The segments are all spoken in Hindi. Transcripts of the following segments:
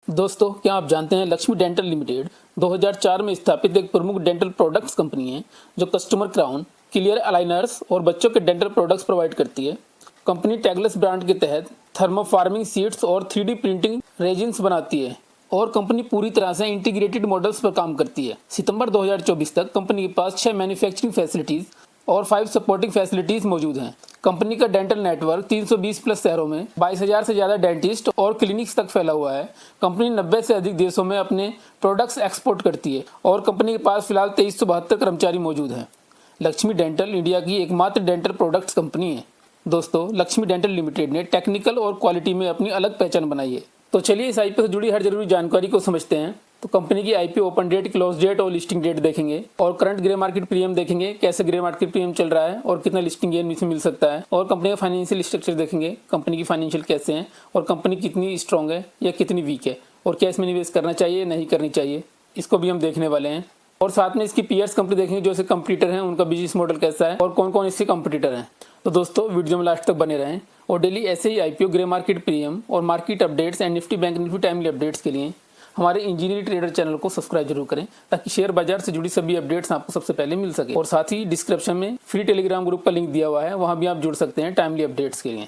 दोस्तों, क्या आप जानते हैं लक्ष्मी डेंटल लिमिटेड 2004 में स्थापित एक प्रमुख डेंटल प्रोडक्ट्स कंपनी है जो कस्टमर क्राउन, क्लियर अलाइनर्स और बच्चों के डेंटल प्रोडक्ट्स प्रोवाइड करती है। कंपनी टैगलेस ब्रांड के तहत थर्मोफार्मिंग शीट्स और 3D प्रिंटिंग रेजिन्स बनाती है और कंपनी पूरी तरह से इंटीग्रेटेड मॉडल्स पर काम करती है। सितंबर 2024 तक कंपनी के पास 6 मैन्युफैक्चरिंग फैसिलिटीज और 5 सपोर्टिंग फैसिलिटीज मौजूद हैं। कंपनी का डेंटल नेटवर्क 320 प्लस शहरों में 22,000 से ज़्यादा डेंटिस्ट और क्लिनिक्स तक फैला हुआ है। कंपनी 90 से अधिक देशों में अपने प्रोडक्ट्स एक्सपोर्ट करती है और कंपनी के पास फिलहाल 2372 कर्मचारी मौजूद हैं। लक्ष्मी डेंटल इंडिया की एकमात्र डेंटल प्रोडक्ट्स कंपनी है। दोस्तों, लक्ष्मी डेंटल लिमिटेड ने टेक्निकल और क्वालिटी में अपनी अलग पहचान बनाई है। तो चलिए इस आईपीओ से जुड़ी हर जरूरी जानकारी को समझते हैं। तो कंपनी की IPO open date, close date और लिस्टिंग डेट देखेंगे और करंट ग्रे मार्केट प्रीमियम देखेंगे, कैसे ग्रे मार्केट प्रीमियम चल रहा है और कितना लिस्टिंग गेन इसमें मिल सकता है, और कंपनी का फाइनेंशियल स्ट्रक्चर देखेंगे, कंपनी की फाइनेंशियल कैसे हैं और कंपनी कितनी स्ट्रांग है या कितनी वीक है और क्या इसमें निवेश करना चाहिए नहीं करनी चाहिए, इसको भी हम देखने वाले हैं। और साथ में इसकी पीयर्स कंपनी देखेंगे जो इसके कंपटीटर हैं, उनका बिजनेस मॉडल कैसा है और कौन कौन इसके कंपटीटर हैं। तो दोस्तों, वीडियो में लास्ट तक बने रहें और डेली ऐसे ही आईपीओ, ग्रे मार्केट प्रीमियम और market updates and Nifty bank Nifty timely updates के लिए हमारे इंजीनियरिंग ट्रेडर चैनल को सब्सक्राइब जरूर करें ताकि शेयर बाजार से जुड़ी सभी अपडेट्स आपको सबसे पहले मिल सके। और साथ ही डिस्क्रिप्शन में फ्री टेलीग्राम ग्रुप का लिंक दिया हुआ है, वहां भी आप जुड़ सकते हैं टाइमली अपडेट्स के लिए।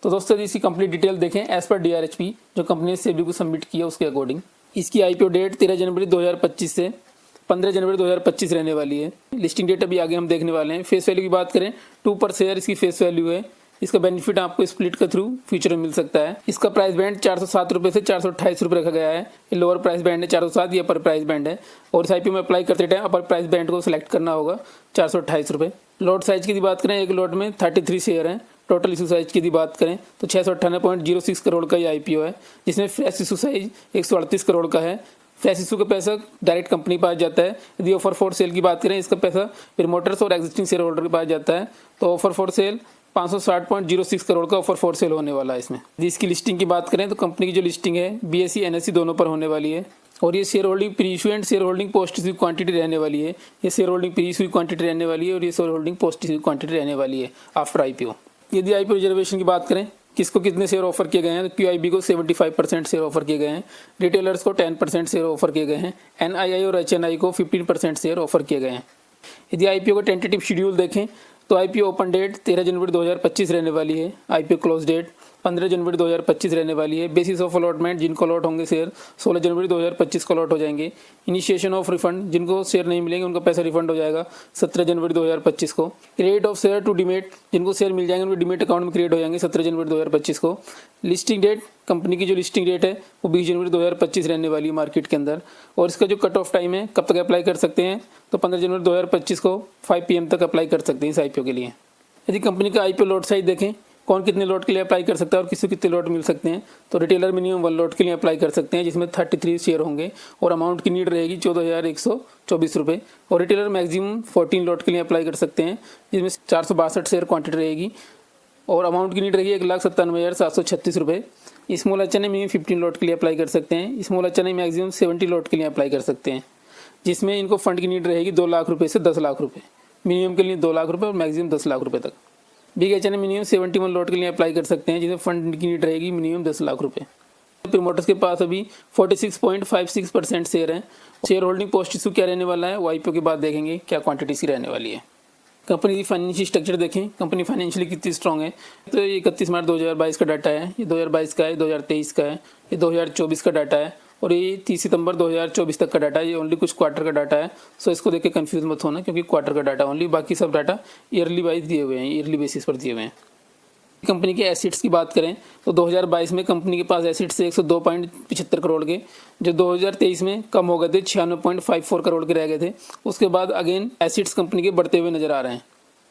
तो दोस्तों, इसकी कंप्लीट डिटेल देखें एज पर डीआरएचपी जो कंपनी ने सेबी को सबमिट किया उसके अकॉर्डिंग। इसकी आईपीओ डेट 13 जनवरी 2025 से 15 जनवरी 2025 रहने वाली है। लिस्टिंग डेट अभी आगे हम देखने वाले हैं। फेस वैल्यू की बात करें 2 पर शेयर इसकी फेस वैल्यू है। इसका बेनिफिट आपको स्प्लिट के थ्रू फ्यूचर में मिल सकता है। इसका प्राइस बैंड 407 रुपये से 428 रुपये रखा गया है। ये लोअर प्राइस बैंड है 407, ये अपर प्राइस बैंड है। और इस आईपीओ में अप्लाई करते टाइम अपर प्राइस बैंड को सिलेक्ट करना होगा 428 रुपये। लॉट साइज की बात करें, एक लॉट में 33 शेयर हैं। टोटल इशू साइज की बात करें तो 698.06 करोड़ का ये आईपीओ है, जिसमें फ्रेश इशू साइज 138 करोड़ का है। फ्रेश इशू का पैसा डायरेक्ट कंपनी के पास जाता है। यदि ऑफर फॉर सेल की बात करें, इसका पैसा प्रमोटर्स और एग्जिस्टिंग शेयर होल्डर के पास जाता है। तो ऑफर फॉर सेल 560.06 करोड़ का ऑफर फॉर सेल होने वाला है इसमें। यदि इसकी लिस्टिंग की बात करें तो कंपनी की जो लिस्टिंग है बीएसई एनएसई दोनों पर होने वाली है। और ये share holding pre issue and share holding post issue quantity रहने वाली है। ये share holding pre issue quantity रहने वाली है और ये share holding post issue quantity रहने वाली है आफ्टर आईपीओ। यदि आईपीओ रिजर्वेशन की बात करें, किसको कितने शेयर ऑफर किए गए हैं, तो क्यूआईबी को 75% शेयर ऑफर किए गए हैं, रिटेलर्स को 10% शेयर ऑफर किए गए हैं, एनआईआई और एचएनआई को 15% शेयर ऑफर किए गए हैं। यदि आईपीओ का टेंटेटिव शेड्यूल देखें तो आईपीओ ओपन डेट 13 जनवरी 2025 रहने वाली है। आईपीओ क्लोज डेट 15 जनवरी 2025 रहने वाली है। बेसिस ऑफ अलॉटमेंट, जिनको अलॉट होंगे शेयर 16 जनवरी 2025 को अलॉट हो जाएंगे। इनिशिएशन ऑफ रिफंड, जिनको शेयर नहीं मिलेंगे उनका पैसा रिफंड हो जाएगा 17 जनवरी 2025 को। Credit of share to demat, जिनको शेयर मिल जाएंगे उनके डिमेट अकाउंट में क्रिएट हो जाएंगे 17 जनवरी 2025 को। लिस्टिंग डेट, कंपनी की जो लिस्टिंग डेट है वो 20 जनवरी 2025 रहने वाली है मार्केट के अंदर। और इसका जो कट ऑफ टाइम है, कब तक अप्लाई कर सकते हैं, तो 15 जनवरी 2025 को 5 PM तक अप्लाई कर सकते हैं इस आईपीओ के लिए। यदि कंपनी का आईपीओ लॉट साइज देखें, कौन कितने लॉट के लिए अप्लाई कर सकता है और किसी कितने लॉट मिल सकते हैं, तो रिटेलर मिनिमम 1 लॉट के लिए अप्लाई कर सकते हैं जिसमें 33 शेयर होंगे और अमाउंट की नीड रहेगी 14,124 रुपये। और रिटेलर मैक्सिमम 14 लॉट के लिए अप्लाई कर सकते हैं जिसमें 462 शेयर क्वांटिटी रहेगी और अमाउंट की नीड रहेगी 1,97,736 रुपये। स्मॉल एचएनआई मिनिमम 15 लॉट के लिए अप्लाई कर सकते हैं। स्मॉल एचएनआई मैक्सिमम 70 लॉट के लिए अप्लाई कर सकते हैं जिसमें इनको फंड की नीड रहेगी 2 लाख रुपये से 10 लाख रुपये। मिनिमम के लिए 2 लाख रुपये और मैक्सिमम 10 लाख रुपये तक। बिग एचएनआई मिनिमम 71 लॉट के लिए अप्लाई कर सकते हैं जिसमें फंड की नीड रहेगी मिनिमम 10 लाख रुपये। प्रमोटर्स के पास अभी 46.56% शेयर हैं। शेयर होल्डिंग पोस्ट इशू क्या रहने वाला है वो आईपीओ के बाद देखेंगे क्या क्वांटिटी सी रहने वाली है। कंपनी की फाइनेंशियल स्ट्रक्चर देखें, कंपनी फाइनेंशियली कितनी स्ट्रांग है। तो ये 31 मार्च 2022 का डाटा है, ये 2022 का है, 2023 का है, ये 2024 का डाटा है और ये 30 सितंबर 2024 तक का डाटा है। ये ओनली कुछ क्वार्टर का डाटा है, सो इसको देख के कंफ्यूज मत होना क्योंकि क्वार्टर का डाटा ओनली, बाकी सब डाटा ईयरली वाइज दिए हुए हैं, ईयरली बेसिस पर दिए हुए हैं। कंपनी के एसेट्स की बात करें तो 2022 में कंपनी के पास एसेट्स थे 102.75 करोड़ के, जो 2023 में कम हो गए थे, 96.54 करोड़ के रह गए थे। उसके बाद अगेन एसेट्स कंपनी के बढ़ते हुए नजर आ रहे हैं।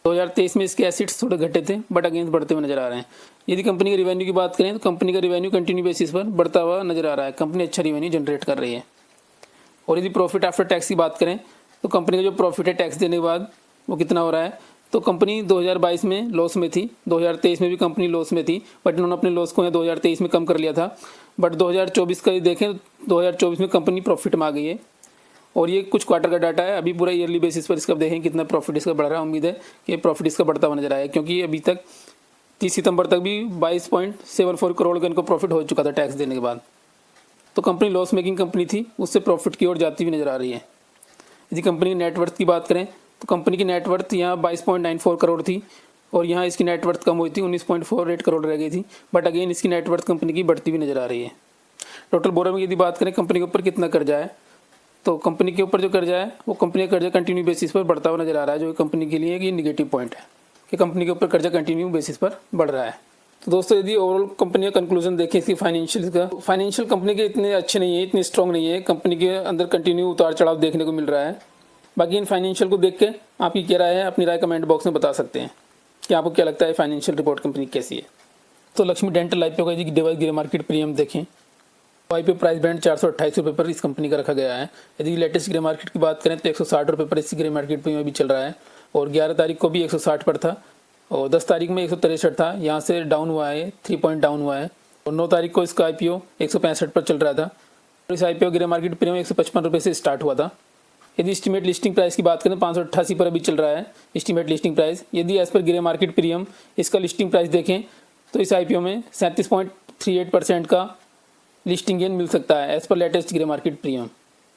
2023 में इसके एसेट्स थोड़े घटे थे बट अगेन बढ़ते हुए नजर आ रहे हैं। यदि कंपनी के रिवेन्यू की बात करें तो कंपनी का रिवेन्यू कंटिन्यू बेसिस पर बढ़ता हुआ नजर आ रहा है। कंपनी अच्छा रिवेन्यू जनरेट कर रही है। और यदि प्रॉफिट आफ्टर टैक्स की बात करें तो कंपनी का जो प्रॉफिट है टैक्स देने के बाद वो कितना हो रहा है, तो कंपनी 2022 में लॉस में थी, 2023 में भी कंपनी लॉस में थी बट उन्होंने अपने लॉस को 2023 में कम कर लिया था। बट 2024 का देखें तो 2024 में कंपनी प्रॉफिट में आ गई है और ये कुछ क्वार्टर का डाटा है। अभी पूरा ईयरली बेसिस पर इसका देखें कितना प्रॉफिट इसका बढ़ रहा है। उम्मीद है कि प्रॉफिट इसका बढ़ता हुआ नजर आया क्योंकि अभी तक 30 सितंबर तक भी 22.74 करोड़ का इनको प्रॉफिट हो चुका था टैक्स देने के बाद। तो कंपनी लॉस मेकिंग कंपनी थी, उससे प्रॉफिट की ओर जाती हुई नजर आ रही है। यदि कंपनी की नेटवर्थ की बात करें तो कंपनी की नेटवर्थ यहाँ 22.94 करोड़ थी और यहाँ इसकी नेटवर्थ कम हुई थी, 19.48 करोड़ रह गई थी। बट अगेन इसकी नेटवर्थ कंपनी की बढ़ती हुई नजर आ रही है। टोटल बोरोइंग यदि बात करें कंपनी के ऊपर कितना कर्जा है, तो कंपनी के ऊपर जो कर्जा है वो कंपनी का कर्जा कंटिन्यू बेसिस पर बढ़ता हुआ नजर आ रहा है, जो कंपनी के लिए ये निगेटिव पॉइंट है कि कंपनी के ऊपर कर्जा कंटिन्यू बेसिस पर बढ़ रहा है। तो दोस्तों यदि ओवरऑल कंपनी का कंक्लूजन देखें इसकी फाइनेंशियल कंपनी के इतने अच्छे नहीं है, इतने स्ट्रॉन्ग नहीं है, कंपनी के अंदर कंटिन्यू उतार चढ़ाव देखने को मिल रहा है। बाकी इन फाइनेंशियल को देख के आपकी क्या राय है, अपनी राय कमेंट बॉक्स में बता सकते हैं कि आपको क्या लगता है फाइनेंशियल रिपोर्ट कंपनी कैसी है। तो लक्ष्मी डेंटल आईपीओ का यदि डिवाइस ग्रे मार्केट प्रीमियम देखें, आईपीओ प्राइस बैंड 428 रुपये पर इस कंपनी का रखा गया है। यदि लेटेस्ट ग्रे मार्केट की बात करें तो 160 रुपये पर इस ग्रे मार्केट प्रीमियम भी चल रहा है और 11 तारीख को भी 160 पर था और 10 तारीख में 163 था, यहाँ से डाउन हुआ है, 3 पॉइंट डाउन हुआ है और 9 तारीख को इसका आईपीओ 165 पर चल रहा था और इस आईपीओ ग्रे मार्केट प्रीमियम 155 रुपये से स्टार्ट हुआ था। यदि एस्टीमेट लिस्टिंग प्राइस की बात करें 588 पर अभी चल रहा है एस्टीमेट लिस्टिंग प्राइस। यदि एज पर ग्रे मार्केट प्रीमियम इसका लिस्टिंग प्राइस देखें तो इस आईपीओ में 37.38% का लिस्टिंग गेन मिल सकता है as per latest grey market premium.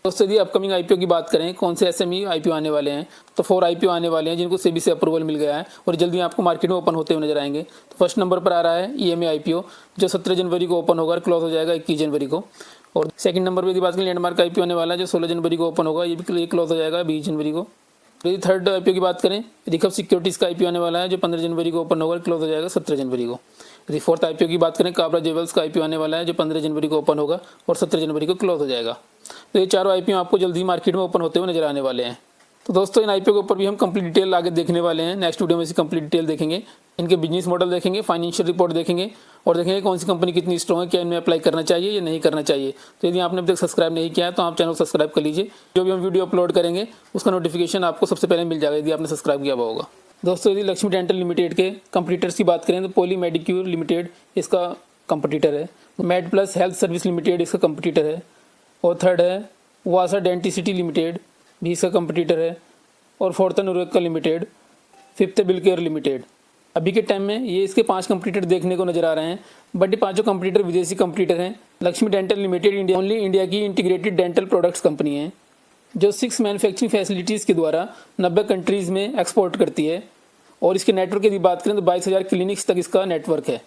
दोस्तों यदि अपकमिंग आईपीओ की बात करें कौन से एसएमई आईपीओ आने वाले हैं, तो 4 आईपीओ आने वाले हैं जिनको सेबी से अप्रूवल मिल गया है और जल्दी आपको मार्केट में ओपन होते हुए नजर आएंगे। तो फर्स्ट नंबर पर आ रहा है ईएमए आईपीओ जो 17 जनवरी को ओपन होगा और क्लोज हो जाएगा 21 जनवरी को। और सेकंड नंबर पर यदि बात करें लैंडमार्क आईपीओ आने वाला है जो 16 जनवरी को ओपन होगा, ये भी क्लोज हो जाएगा 20 जनवरी को। यदि थर्ड आईपीओ की बात करें रिखव सिक्योरिटीज़ का आईपीओ आने वाला है जो 15 जनवरी को ओपन होगा, क्लोज हो जाएगा 17 जनवरी को। यदि फोर्थ आईपीओ की बात करें काबरा ज्वेल्स का आईपीओ आने वाला है जो 15 जनवरी को ओपन होगा और 17 जनवरी को क्लोज हो जाएगा। तो ये चारों आईपीओ आपको जल्दी मार्केट में ओपन होते हुए नजर आने वाले हैं। तो दोस्तों इन आईपीओ के ऊपर भी हम कंप्लीट डिटेल आगे देखने वाले हैं। नेक्स्ट वीडियो में इसी कंप्लीट डिटेल देखेंगे, इनके बिजनेस मॉडल देखेंगे, फाइनेंशियल रिपोर्ट देखेंगे और देखेंगे कौन सी कंपनी कितनी स्ट्रॉन्ग है, क्या इनमें अप्लाई करना चाहिए या नहीं करना चाहिए। तो यदि आपने अभी तक सब्सक्राइब नहीं किया है तो आप चैनल सब्सक्राइब कर लीजिए, जो भी हम वीडियो अपलोड करेंगे उसका नोटिफिकेशन आपको सबसे पहले मिल जाएगा यदि आपने सब्सक्राइब किया हुआ होगा। दोस्तों यदि लक्ष्मी डेंटल लिमिटेड के कंपटीटर्स की बात करें तो पॉली मेडिक्योर लिमिटेड इसका कंपटीटर है, made plus health service limited इसका कंपटीटर है और थर्ड है वासा डेंटिसिटी लिमिटेड भी इसका कंपटीटर है और फोर्थ है नुरेका लिमिटेड, फिफ्थ है बिलकेयर लिमिटेड। अभी के टाइम में ये इसके 5 कंपटीटर देखने को नजर आ रहे हैं, बट ये 5 कंपटीटर विदेशी कंपटीटर हैं। लक्ष्मी डेंटल लिमिटेड इंडिया की इंटीग्रेटेड डेंटल प्रोडक्ट्स कंपनी है जो 6 मैन्युफैक्चरिंग फैसिलिटीज़ के द्वारा 90 कंट्रीज़ में एक्सपोर्ट करती है और इसके नेटवर्क की बात करें तो 22,000 क्लिनिक्स तक इसका नेटवर्क है।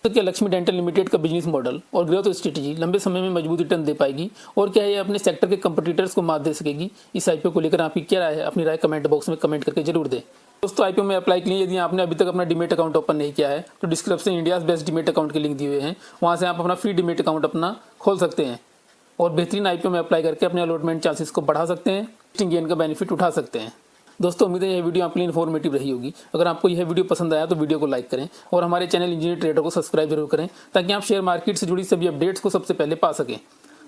तो क्या लक्ष्मी डेंटल लिमिटेड का बिजनेस मॉडल और ग्रोथ स्ट्रेटेजी लंबे समय में मजबूत रिटर्न दे पाएगी और क्या ये अपने सेक्टर के कंपटीटर्स को मात दे सकेगी? इस आईपीओ को लेकर आपकी क्या राय है, अपनी राय कमेंट बॉक्स में कमेंट करके जरूर दें। दोस्तों आईपीओ में अप्लाई के लिए यदि आपने अभी तक अपना डीमेट अकाउंट ओपन नहीं किया है तो description India's best demat account के लिंक दिए हुए हैं, वहाँ से आप अपना फ्री डीमेट अकाउंट अपना खोल सकते हैं और बेहतरीन आईपीओ में अप्लाई करके अपने अलॉटमेंट चांसेस को बढ़ा सकते हैं, लिस्टिंग गेन का बेनिफिट उठा सकते हैं। दोस्तों उम्मीद है यह वीडियो आपके लिए इन्फॉर्मेटिव रही होगी। अगर आपको यह वीडियो पसंद आया तो वीडियो को लाइक करें और हमारे चैनल इंजीनियर ट्रेडर को सब्सक्राइब जरूर करें ताकि आप शेयर मार्केट से जुड़ी सभी अपडेट्स को सबसे पहले पा सकें।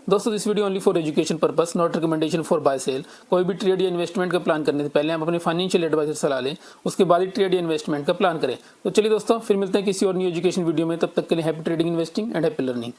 दोस्तों this video only for education purpose, not recommendation for buy sell. कोई भी ट्रेड या इन्वेस्टमेंट का प्लान करने से पहले आप अपने फाइनेंशियल एडवाइजर सलाह लें, उसके बाद ही ट्रेड या इन्वेस्टमेंट का प्लान करें। तो चलिए दोस्तों फिर मिलते हैं किसी और न्यू एजुकेशन वीडियो में, तब तक के लिए happy trading, investing and happy learning.